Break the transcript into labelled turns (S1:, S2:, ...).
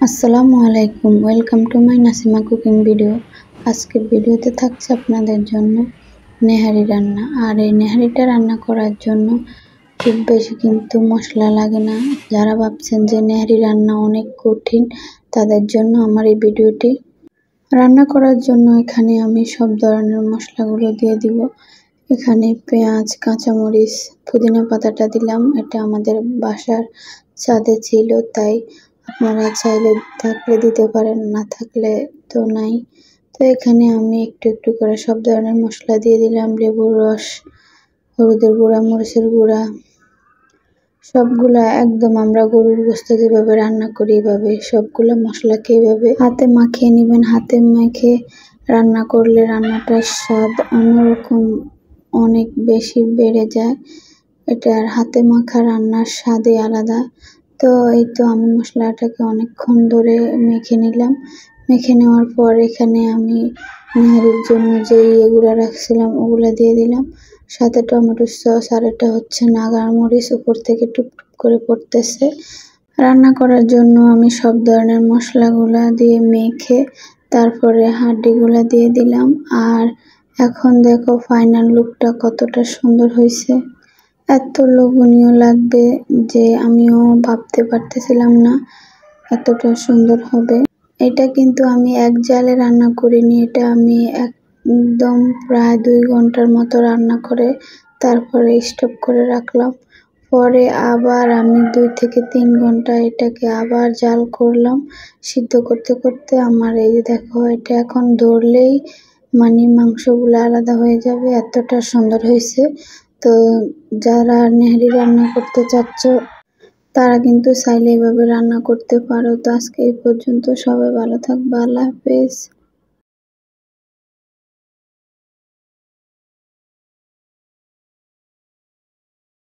S1: আসসালামু আলাইকুম, welcome to my Nasima cooking video. আজকের ভিডিওতে থাকছে আপনাদের জন্য নেহারি রান্না। আর এই নেহারিটা রান্না করার জন্য খুব বেশি কিন্তু মশলা লাগে না। যারা ভাবছেন যে নেহারি রান্না অনেক কঠিন, তাদের জন্য আমার এই ভিডিওটি। রান্না করার জন্য এখানে আমি সব ধরনের মশলাগুলো দিয়ে দিব। এখানে পেঁয়াজ, কাঁচামরিচ, পুদিনা পাতাটা দিলাম। এটা আমাদের বাসার ছাদে ছিল, তাই আপনারা চাইলে থাকলে দিতে পারেন, না থাকলে তো নাই। তো এখানে আমি একটু একটু করে সব ধরনের মশলা দিয়ে দিলাম। লেবুর রস, হলুদের গুঁড়া, মরিচের গুঁড়া, সবগুলা একদম আমরা গরুর গোশত যেভাবে রান্না করি এভাবে সবগুলো মশলাকে এভাবে হাতে মাখিয়ে নেবেন। হাতে মেখে রান্না করলে রান্নাটার স্বাদ অন্যরকম অনেক বেশি বেড়ে যায়। এটার হাতে মাখা রান্নার স্বাদই আলাদা। তো এই তো আমি মশলাটাকে অনেকক্ষণ ধরে মেখে নিলাম। মেখে নেওয়ার পর এখানে আমি নেহারির জন্য যে ইয়েগুলো রাখছিলাম ওগুলো দিয়ে দিলাম, সাথে টমেটো সস। আর এটা হচ্ছে নাগার মরিচ, উপর থেকে টুপটুপ করে পড়তেছে। রান্না করার জন্য আমি সব ধরনের মশলাগুলা দিয়ে মেখে তারপরে হাঁড়িগুলা দিয়ে দিলাম। আর এখন দেখো ফাইনাল লুকটা কতটা সুন্দর হয়েছে। এত লোভনীয় লাগবে যে আমিও ভাবতে পারতেছিলাম না এতটা সুন্দর হবে। এটা কিন্তু আমি এক জালে রান্না করিনি, এটা আমি একদম প্রায় 2 ঘন্টার মতো রান্না করে তারপরে স্টপ করে রাখলাম। পরে আবার আমি 2 থেকে 3 ঘন্টা এটাকে আবার জাল করলাম। সিদ্ধ করতে করতে আমার এই যে দেখো, এটা এখন ধরলেই মানে মাংসগুলো আলাদা হয়ে যাবে, এতটা সুন্দর হয়েছে। তো যারা নেহারি রান্না করতে চাচ্ছ তারা কিন্তু চাইলে এভাবে রান্না করতে পারো। তো আজকে এই পর্যন্ত, সবাই ভালো থাকবে, আল্লাহ হাফেজ।